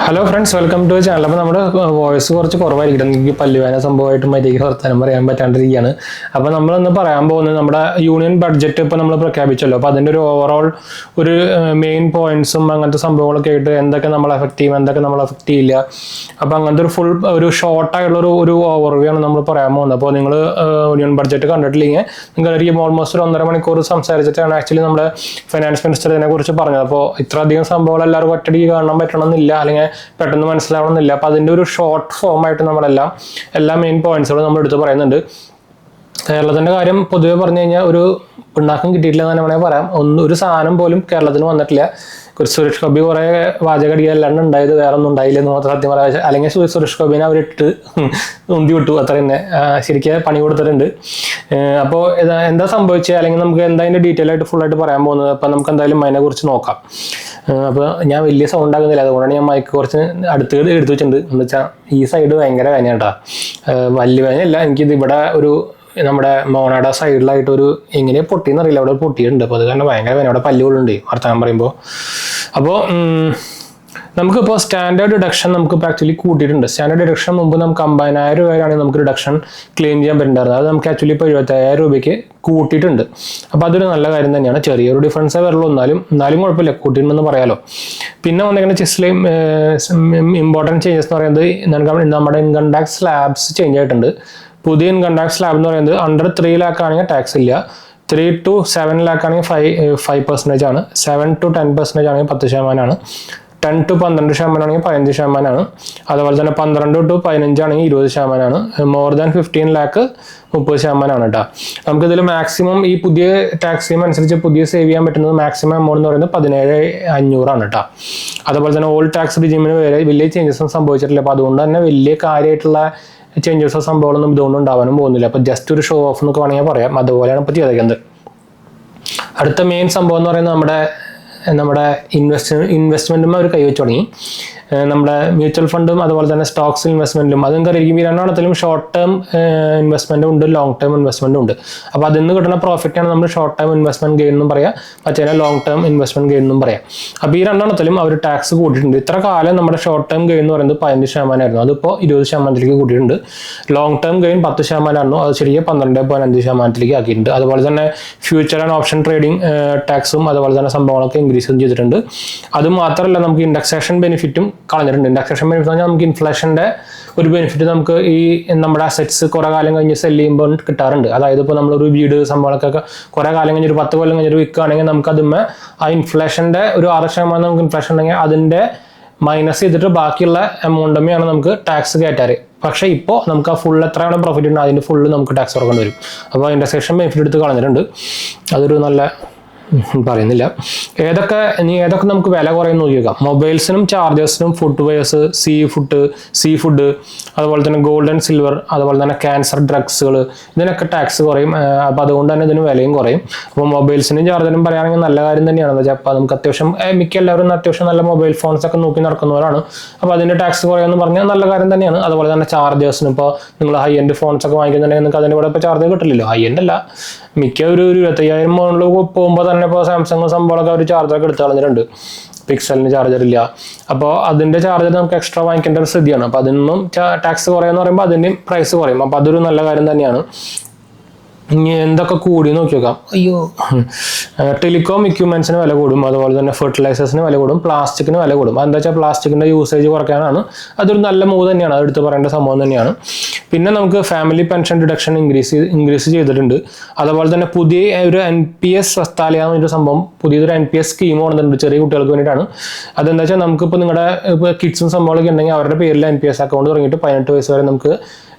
Hello friends, welcome to channel. അപ്പോൾ നമ്മുടെ voice കുറച്ച് കുറവായിരിക്കും, എനിക്ക് പല്ലുവേന സംഭവമായിട്ട് മര്യാദയ്ക്ക് വർത്താനം പറയാൻ പറ്റാണ്ടിരിക്കുകയാണ്. അപ്പോൾ നമ്മളൊന്ന് പറയാൻ പോകുന്നത് നമ്മുടെ യൂണിയൻ ബഡ്ജറ്റ് ഇപ്പോൾ നമ്മൾ പ്രഖ്യാപിച്ചല്ലോ. അപ്പോൾ അതിൻ്റെ ഒരു ഓവറോൾ ഒരു മെയിൻ പോയിന്റ്സും അങ്ങനത്തെ സംഭവങ്ങളൊക്കെ ആയിട്ട് എന്തൊക്കെ നമ്മൾ എഫക്റ്റ് ചെയ്യും, എന്തൊക്കെ നമ്മൾ എഫക്റ്റ് ചെയ്യില്ല, അപ്പോൾ അങ്ങനത്തെ ഒരു ഫുൾ ഒരു ഷോർട്ടായുള്ള ഒരു ഓവർവ്യൂ ആണ് നമ്മൾ പറയാൻ പോകുന്നത്. അപ്പോൾ നിങ്ങൾ യൂണിയൻ ബഡ്ജറ്റ് കണ്ടിട്ടില്ലെങ്കിൽ നിങ്ങൾക്ക് ഓൾമോസ്റ്റ് ഒരു 1.5 മണിക്കൂർ സംസാരിച്ചിട്ടാണ് ആക്ച്വലി നമ്മുടെ ഫൈനാൻസ് മിനിസ്റ്റർ ഇതിനെക്കുറിച്ച് പറഞ്ഞത്. അപ്പോൾ ഇത്രയധികം സംഭവങ്ങൾ എല്ലാവർക്കും ഒറ്റയടിക്ക് കാണാൻ പറ്റണമെന്നില്ല, അല്ലെങ്കിൽ പെട്ടെന്ന് മനസ്സിലാവണമെന്നില്ല. അപ്പോൾ അതിൻ്റെ ഒരു ഷോർട്ട് ഫോമായിട്ട് നമ്മളെല്ലാം എല്ലാ മെയിൻ പോയിന്റ്സുകളും നമ്മൾ എടുത്ത് പറയുന്നുണ്ട്. കേരളത്തിൻ്റെ കാര്യം പൊതുവെ പറഞ്ഞു കഴിഞ്ഞാൽ ഒരു പിണ്ണാക്കം കിട്ടിയിട്ടില്ല എന്ന് തന്നെ വേണമെങ്കിൽ പറയാം. ഒരു സാധനം പോലും കേരളത്തിന് വന്നിട്ടില്ല. സുരേഷ് ഗോപി കുറേ വാചകടിക്കുക അല്ലാണ്ട് ഉണ്ടായത് വേറെ ഒന്നും ഉണ്ടായില്ല എന്ന് മാത്രം സത്യം പറയാം. അല്ലെങ്കിൽ സുരേഷ് ഗോപിനെ അവരിട്ട് ഉന്തി വിട്ടു, അത്ര തന്നെ. ശരിക്കും പണി കൊടുത്തിട്ടുണ്ട്. അപ്പോൾ എന്താ സംഭവിച്ചത്, അല്ലെങ്കിൽ നമുക്ക് എന്താ അതിൻ്റെ ഡീറ്റെയിൽ ആയിട്ട് ഫുള്ളായിട്ട് പറയാൻ പോകുന്നത്. അപ്പം നമുക്ക് എന്തായാലും അതിനെ കുറിച്ച് നോക്കാം. അപ്പോൾ ഞാൻ വലിയ സൗണ്ട് ആകുന്നില്ല, അതുകൊണ്ടാണ് ഞാൻ മൈക്ക് കുറച്ച് അടുത്ത് എടുത്തു വെച്ചിട്ടുണ്ട്. എന്ന് വെച്ചാൽ ഈ സൈഡ് ഭയങ്കര വേനയാട്ടാ, വലിയ വേനയല്ല, എനിക്കിത് ഇവിടെ ഒരു നമ്മുടെ മോണയുടെ സൈഡിലായിട്ട് ഒരു എങ്ങനെ പൊട്ടിയെന്നറിയില്ല, അവിടെ പൊട്ടിയിട്ടുണ്ട്. അപ്പോൾ അത് കാരണം ഭയങ്കര വേന, അവിടെ പല്ലുകളുണ്ട് വർത്തമാനം പറയുമ്പോൾ. അപ്പോൾ നമുക്കിപ്പോൾ സ്റ്റാൻഡേർഡ് ഡിഡക്ഷൻ നമുക്കിപ്പോൾ ആക്ച്വലി കൂട്ടിയിട്ടുണ്ട്. സ്റ്റാൻഡേർഡ് ഡിഡക്ഷൻ മുമ്പ് നമുക്ക് 50,000 രൂപയാണ് നമുക്ക് റിഡക്ഷൻ ക്ലെയിം ചെയ്യാൻ പറ്റുന്നുണ്ടായിരുന്നത്. അത് നമുക്ക് ആക്ച്വലി ഇപ്പോൾ 75,000 രൂപയ്ക്ക് കൂട്ടിയിട്ടുണ്ട്. അപ്പോൾ അതൊരു നല്ല കാര്യം തന്നെയാണ്. ചെറിയൊരു ഡിഫറൻസേ വരുള്ളൂ, എന്നാലും കുഴപ്പമില്ല, കൂട്ടിയിട്ടുണ്ടെന്ന് പറയാലോ. പിന്നെ വന്നിരിക്കുന്ന ചെസ്സിലെ ഇമ്പോർട്ടൻറ്റ് ചേഞ്ചസ് എന്ന് പറയുന്നത് നമ്മുടെ ഇൻകം ടാക്സ് സ്ലാബ്സ് ചേഞ്ച് ആയിട്ടുണ്ട്. പുതിയ ഇൻകം ടാക്സ് സ്ലാബ് എന്ന് പറയുന്നത് under 3 lakh ആണെങ്കിൽ ടാക്സ് ഇല്ല, 3 to 7 lakh ആണെങ്കിൽ 5% ആണ്, 7 to 10% ആണെങ്കിൽ 10%, 10 to 12% ആണെങ്കിൽ 15%, അതുപോലെ തന്നെ 12 to 15 ആണെങ്കിൽ 20%, മോർ ദാൻ 15 lakh 30% കേട്ടോ. നമുക്കിതിൽ മാക്സിമം ഈ പുതിയ ടാക്സ് സ്കീം അനുസരിച്ച് പുതിയ സേവ് ചെയ്യാൻ പറ്റുന്നത് മാക്സിമം എമൗണ്ട് എന്ന് പറയുന്നത് 17,500 കേട്ടോ. അതുപോലെ തന്നെ ഓൾഡ് ടാക്സ് റിജിമിന് വലിയ ചേഞ്ചസും സംഭവിച്ചിട്ടില്ല. അപ്പോൾ അതുകൊണ്ട് തന്നെ വലിയ കാര്യമായിട്ടുള്ള ചേഞ്ചസോ സംഭവങ്ങളൊന്നും ഇതുകൊണ്ട് ഉണ്ടാവാനും പോകുന്നില്ല. അപ്പോൾ ജസ്റ്റ് ഒരു ഷോ ഓഫ് എന്നൊക്കെ വേണമെങ്കിൽ പറയാം. അതുപോലെയാണ് ഇപ്പോൾ ചെയ്തേക്കുന്നത്. അടുത്ത മെയിൻ സംഭവം എന്ന് പറയുന്നത് നമ്മുടെ ഇൻവെസ്റ്റ്മെൻറ്റും അവർ കൈവച്ച് തുടങ്ങി. നമ്മുടെ മ്യൂച്വൽ ഫണ്ടും അതുപോലെ തന്നെ സ്റ്റോക്സ് ഇൻവെസ്റ്റ്മെൻറ്റും അതും കറിയിരിക്കും. ഈ രണ്ടെണ്ണത്തിലും ഷോർട്ട് ടേം ഇൻവെസ്റ്റ്മെൻറ്റും ഉണ്ട്, ലോങ് ടേം ഇൻവെസ്റ്റ്മെൻറ്റും ഉണ്ട്. അപ്പോൾ അതിൽ നിന്ന് കിട്ടുന്ന പ്രോഫിറ്റാണ് നമ്മൾ ഷോർട്ട് ടേം ഇൻവെസ്റ്റ്മെൻറ്റ് ഗെയിൻ എന്നും പറയാം, മറ്റേ ലോങ് ടേം ഇൻവെസ്റ്റ്മെൻറ്റ് ഗെയിൻ എന്നും പറയാം. അപ്പോൾ ഈ രണ്ടെണ്ണത്തിലും അവർ ടാക്സ് കൂട്ടിയിട്ടുണ്ട്. ഇത്ര കാലം നമ്മുടെ ഷോർട്ട് ടേം ഗെയിൻ എന്ന് പറയുന്നത് 15% ആയിരുന്നു, അതിപ്പോൾ 20% കൂട്ടിയിട്ടുണ്ട്. ലോങ് ടേം ഗെയിൻ 10% ആയിരുന്നു, അത് ശരിക്കും 12.5% ആക്കിയിട്ടുണ്ട്. അതുപോലെ തന്നെ ഫ്യൂച്ചർ ആൻഡ് ഓപ്ഷൻ ട്രേഡിംഗ് ടാക്സും അതുപോലെ തന്നെ സംഭവങ്ങളൊക്കെ ഇൻക്രീസും ചെയ്തിട്ടുണ്ട്. അത് മാത്രമല്ല നമുക്ക് ഇൻഡെക്സേഷൻ ബെനിഫിറ്റും കളഞ്ഞിട്ടുണ്ട്. ഇൻഡെക്സേഷൻ ബെനിഫിറ്റ് എന്ന് പറഞ്ഞാൽ നമുക്ക് ഇൻഫ്ലേഷൻ്റെ ഒരു ബെനിഫിറ്റ് നമുക്ക് ഈ നമ്മുടെ അസറ്റ്സ് കുറേ കാലം കഴിഞ്ഞ് സെല് ചെയ്യുമ്പോൾ കിട്ടാറുണ്ട്. അതായത് ഇപ്പോൾ നമ്മളൊരു വീട് സംഭവങ്ങളൊക്കെ കുറേ കാലം കഴിഞ്ഞ് ഒരു 10 കൊല്ലം കഴിഞ്ഞൊരു വിൽക്കുകയാണെങ്കിൽ നമുക്ക് അതിന്മേ ആ ഇൻഫ്ലേഷൻ്റെ ഒരു 6% നമുക്ക് ഇൻഫ്ലേഷൻ ഉണ്ടെങ്കിൽ അതിൻ്റെ മൈനസ് ചെയ്തിട്ട് ബാക്കിയുള്ള എമൗണ്ടമ്മയാണ് നമുക്ക് ടാക്സ് കയറ്റാറ്. പക്ഷേ ഇപ്പോൾ നമുക്ക് ആ ഫുൾ എത്രയാണ് പ്രോഫിറ്റ് ഉണ്ട് അതിൻ്റെ ഫുള്ള് നമുക്ക് ടാക്സ് കൊടുക്കേണ്ടി വരും. അപ്പോൾ ഇൻഡെക്സേഷൻ ബെനിഫിറ്റ് എടുത്ത് കളഞ്ഞിട്ടുണ്ട്. അതൊരു നല്ല പറയുന്നില്ല. ഏതൊക്കെ നമുക്ക് വില കുറയും നോക്കി നോക്കാം. മൊബൈൽസിനും ചാർജേഴ്സിനും ഫുട്വെയർസ്, സീ ഫുഡ് അതുപോലെ തന്നെ ഗോൾഡ് ആൻഡ് സിൽവർ, അതുപോലെ തന്നെ ക്യാൻസർ ഡ്രഗ്സുകൾ, ഇതിനൊക്കെ ടാക്സ് കുറയും. അപ്പോൾ അതുകൊണ്ട് തന്നെ ഇതിന് വിലയും കുറയും. അപ്പോൾ മൊബൈൽസിനും ചാർജറിനും പറയുകയാണെങ്കിൽ നല്ല കാര്യം തന്നെയാണ്. എന്താ വെച്ചാൽ അപ്പോൾ നമുക്ക് അത്യാവശ്യം മിക്ക എല്ലാവരും അത്യാവശ്യം നല്ല മൊബൈൽ ഫോൺസ് ഒക്കെ നോക്കി നടക്കുന്നവരാണ്. അപ്പോൾ അതിൻ്റെ ടാക്സ് കുറയുമെന്ന് പറഞ്ഞാൽ നല്ല കാര്യം തന്നെയാണ്. അതുപോലെ തന്നെ ചാർജേഴ്സിനും ഇപ്പോൾ നിങ്ങൾ ഹൈ എൻഡ് ഫോൺസ് ഒക്കെ വാങ്ങിക്കുന്നുണ്ടെങ്കിൽ നിങ്ങൾക്ക് അതിൻ്റെ കൂടെ ഇപ്പോൾ ചാർജർ കിട്ടില്ലല്ലോ. ഹൈ എൻഡ് അല്ല, മിക്ക ഒരു 25,000 മുകളിൽ പോകുമ്പോൾ തന്നെ ഇപ്പോൾ സാംസങ് സംഭവങ്ങളൊക്കെ അവർ ചാർജറൊക്കെ എടുത്ത് കളഞ്ഞിട്ടുണ്ട്. പിക്സലിന് ചാർജർ ഇല്ല. അപ്പോൾ അതിൻ്റെ ചാർജർ നമുക്ക് എക്സ്ട്രാ വാങ്ങിക്കേണ്ട ഒരു സ്ഥിതിയാണ്. അപ്പോൾ അതിനും ടാക്സ് കുറയുമെന്ന് പറയുമ്പോൾ അതിൻ്റെയും പ്രൈസ് കുറയും. അപ്പോൾ അതൊരു നല്ല കാര്യം തന്നെയാണ്. ഇനി എന്തൊക്കെ കൂടി നോക്കി നോക്കാം. ടെലികോം എക്യുപ്മെന്റ്സിന് വില കൂടും, അതുപോലെ തന്നെ ഫെർട്ടിലൈസേഴ്സിന് വില കൂടും, പ്ലാസ്റ്റിക്കിന് വില കൂടും. എന്താ വെച്ചാൽ പ്ലാസ്റ്റിക്കിൻ്റെ യൂസേജ് കുറയ്ക്കാനാണ്. അതൊരു നല്ല മൂവ് തന്നെയാണ്, അത് എടുത്ത് പറയേണ്ട സംഭവം തന്നെയാണ്. പിന്നെ നമുക്ക് ഫാമിലി പെൻഷൻ ഡിഡക്ഷൻ ഇൻക്രീസ് ചെയ്തിട്ടുണ്ട്. അതുപോലെ തന്നെ പുതിയ ഒരു NPS വസ്താലയ എന്നൊരു സംഭവം, പുതിയൊരു NPS സ്കീം കൊണ്ടുവന്നിട്ടുണ്ട് ചെറിയ കുട്ടികൾക്ക് വേണ്ടിയിട്ടാണ്. അതെന്താ വെച്ചാൽ നമുക്കിപ്പോൾ നിങ്ങളുടെ കിഡ്സും സംഭവങ്ങളൊക്കെ ഉണ്ടെങ്കിൽ അവരുടെ പേരിൽ NPS അക്കൗണ്ട് തുടങ്ങിയിട്ട് 18 വയസ്സ് വരെ നമുക്ക്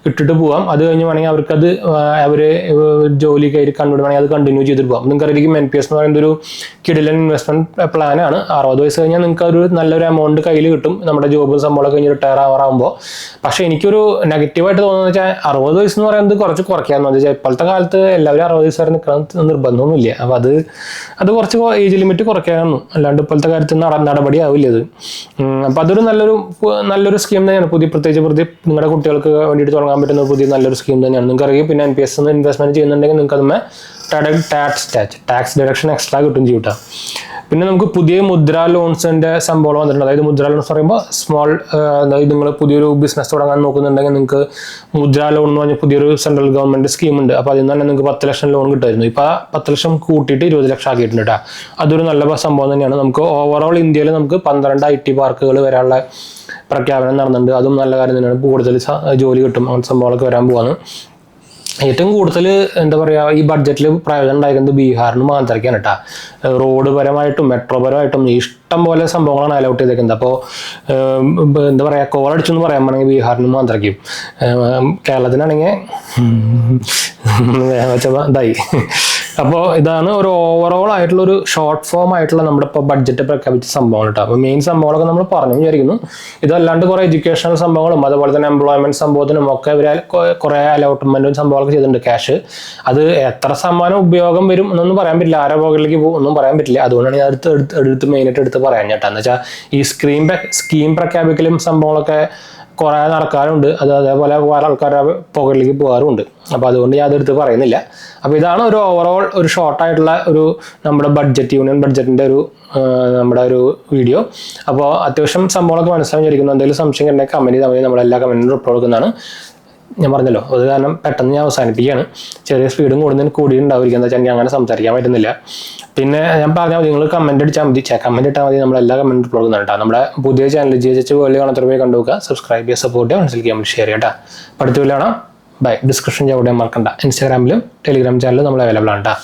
ഇട്ടിട്ട് പോവാം. അത് കഴിഞ്ഞ് വേണമെങ്കിൽ അവർക്കത് അവർ ജോലി കയറി വേണമെങ്കിൽ അത് കണ്ടിന്യൂ ചെയ്തിട്ട് പോകാം. നിങ്ങൾക്ക് അറിയാം NPS എന്ന് പറയുന്നത് ഒരു കിടിലൻ ഇൻവെസ്റ്റ്മെന്റ് പ്ലാനാണ്. 60 വയസ്സ് കഴിഞ്ഞാൽ നിങ്ങൾക്ക് ഒരു നല്ലൊരു എമൗണ്ട് കയ്യിൽ കിട്ടും നമ്മുടെ ജോബ് സംഭവമൊക്കെ കഴിഞ്ഞ് റിട്ടയർ ആവാറാകുമ്പോൾ. പക്ഷേ എനിക്കൊരു നെഗറ്റീവായിട്ട് തോന്നുന്നത് വെച്ചാൽ 60 വയസ്സ് എന്ന് പറയുന്നത് കുറച്ച് കുറയ്ക്കാമെന്ന് വെച്ചാൽ ഇപ്പോഴത്തെ കാലത്ത് എല്ലാവരും 60 വയസ്സ് വരെ നിൽക്കണം നിർബന്ധമൊന്നുമില്ല. അപ്പോൾ അത് കുറച്ച് ഏജ് ലിമിറ്റ് കുറയ്ക്കാമെന്നു, അല്ലാണ്ട് ഇപ്പോഴത്തെ കാര്യത്തിൽ നടപടി ആവില്ല അത്. അപ്പോൾ അതൊരു നല്ലൊരു സ്കീം തന്നെയാണ്. പ്രത്യേകിച്ച് നിങ്ങളുടെ കുട്ടികൾക്ക് വേണ്ടിയിട്ട് തുടങ്ങാൻ പറ്റുന്ന പുതിയ നല്ലൊരു സ്കീം തന്നെയാണ്. നിങ്ങൾക്ക് അറിയാം പിന്നെ NPS ഇൻവെസ്റ്റ്മെന്റ് ചെയ്യുന്നുണ്ടെങ്കിൽ നിങ്ങൾക്ക് അതുമേ ടാക്സ് ഡിഡക്ഷൻ എക്സ്ട്രാ കിട്ടും ചെയ്യൂട്ടാ. പിന്നെ നമുക്ക് പുതിയ മുദ്ര ലോൺസിന്റെ സംഭവം വന്നിട്ടുണ്ട്. അതായത് മുദ്ര ലോൺസ് പറയുമ്പോൾ സ്മോൾ, അതായത് നിങ്ങൾ പുതിയൊരു ബിസിനസ് തുടങ്ങാൻ നോക്കുന്നുണ്ടെങ്കിൽ നിങ്ങൾക്ക് മുദ്ര ലോൺ എന്ന് പറഞ്ഞ പുതിയൊരു സെൻട്രൽ ഗവൺമെന്റ് സ്കീം ഉണ്ട്. അപ്പോൾ അതിൽ നിന്ന് തന്നെ നിങ്ങൾക്ക് 10 ലക്ഷം ലോൺ കിട്ടുമായിരുന്നു. ഇപ്പോൾ 10 ലക്ഷം കൂട്ടിയിട്ട് 20 ലക്ഷം ആക്കിയിട്ടുണ്ട് കേട്ടോ. അതൊരു നല്ല സംഭവം തന്നെയാണ്. നമുക്ക് ഓവറോൾ ഇന്ത്യയിൽ നമുക്ക് 12 IT പാർക്കുകൾ വരാനുള്ള പ്രഖ്യാപനം നടന്നുണ്ട്. അതും നല്ല കാര്യം തന്നെയാണ്. കൂടുതൽ ജോലി കിട്ടും, അങ്ങനത്തെ സംഭവങ്ങളൊക്കെ വരാൻ പോവാണ്. ഏറ്റവും കൂടുതൽ എന്താ പറയുക, ഈ ബഡ്ജറ്റിൽ പ്രയോജനം ഉണ്ടായിരിക്കുന്നത് ബീഹാറിനും ആന്ധ്രയ്ക്കാണ് കേട്ടോ. റോഡ് പരമായിട്ടും മെട്രോ പരമായിട്ടും ഇഷ്ടം പോലെ സംഭവങ്ങളാണ് അലോട്ട് ചെയ്തേക്കുന്നത്. അപ്പോൾ എന്താ പറയുക, കോളടിച്ചു എന്ന് പറയാൻ വേണമെങ്കിൽ ബീഹാറിനും ആന്ധ്രയ്ക്കും. കേരളത്തിനാണെങ്കിൽ ഇതായി. അപ്പോൾ ഇതാണ് ഒരു ഓവറോൾ ആയിട്ടുള്ള ഒരു ഷോർട്ട് ഫോം ആയിട്ടുള്ള നമ്മുടെ ഇപ്പോൾ ബഡ്ജറ്റ് പ്രഖ്യാപിച്ച സംഭവങ്ങൾ കേട്ടോ. അപ്പോൾ മെയിൻ സംഭവങ്ങളൊക്കെ നമ്മൾ പറഞ്ഞു വിചാരിക്കുന്നു. ഇതല്ലാണ്ട് കുറേ എഡ്യൂക്കേഷണൽ സംഭവങ്ങളും അതുപോലെ തന്നെ എംപ്ലോയ്മെന്റ് സംഭവത്തിനും ഒക്കെ ഇവർ കുറേ അലോട്ട്മെന്റും സംഭവങ്ങളൊക്കെ ചെയ്തിട്ടുണ്ട് ക്യാഷ്. അത് എത്ര ശതമാനം ഉപയോഗം വരും എന്നൊന്നും പറയാൻ പറ്റില്ല, ആരെ പോകലിലേക്ക് പോകും ഒന്നും പറയാൻ പറ്റില്ല. അതുകൊണ്ടാണ് ഞാൻ എടുത്ത് മെയിനായിട്ട് എടുത്ത് പറയാൻ കേട്ടോ. എന്ന് വെച്ചാൽ ഈ സ്കീം പ്രഖ്യാപിക്കലും സംഭവങ്ങളൊക്കെ കുറേ നടക്കാറുണ്ട്. അതേപോലെ വേറെ ആൾക്കാരുടെ പോക്കറ്റിലേക്ക് പോകാറുമുണ്ട്. അപ്പോൾ അതുകൊണ്ട് ഞാൻ അതെടുത്ത് പറയുന്നില്ല. അപ്പോൾ ഇതാണ് ഒരു ഓവറോൾ ഒരു ഷോർട്ടായിട്ടുള്ള ഒരു നമ്മുടെ യൂണിയൻ ബഡ്ജറ്റിൻ്റെ നമ്മുടെ ഒരു വീഡിയോ. അപ്പോൾ അത്യാവശ്യം സംഭവങ്ങളൊക്കെ മനസ്സിലായിരിക്കുന്നു. എന്തെങ്കിലും സംശയം ഉണ്ടെങ്കിൽ കമൻറ്റ് ചെയ്താൽ മതി. നമ്മളെല്ലാ കമൻറ്റിനും റിപ്ലൈ കൊടുക്കുന്നതാണ്. ഞാൻ പറഞ്ഞല്ലോ, അത് കാരണം പെട്ടെന്ന് ഞാൻ അവസാനിപ്പിക്കുകയാണ്. ചെറിയ സ്പീഡും കൂടി ഉണ്ടാവുക, എന്താ വെച്ചാൽ എനിക്ക് അങ്ങനെ സംസാരിക്കാൻ പറ്റുന്നില്ല. പിന്നെ ഞാൻ പറഞ്ഞാൽ നിങ്ങൾ കമൻറ്റ് അടിച്ചാൽ മതി, കമൻറ്റ് ഇട്ടാൽ മതി. നമ്മളെല്ലാ കമൻറ്റും റിപ്ലൈ കൊടുക്കുന്നുണ്ട് കേട്ടോ. നമ്മുടെ പുതിയ ചാനൽ GHH വേൾഡ് കാണാത്ത പോയി കണ്ടുവെക്കുക, സബ്സ്ക്രൈബ് ചെയ്യുക, സപ്പോർട്ട് ചെയ്യുക, മനസ്സിലാക്കി നമ്മൾ ഷെയർ ചെയ്യാം കേട്ടോ. അടുത്ത വീഡിയോ കാണാം. ബൈ. ഡിസ്ക്രിപ്ഷൻ അവിടെ മറക്കണ്ട. ഇൻസ്റ്റാഗ്രാമിലും ടെലിഗ്രാം ചാനലും നമ്മൾ അവൈലബിൾ ആണ് കേട്ടോ.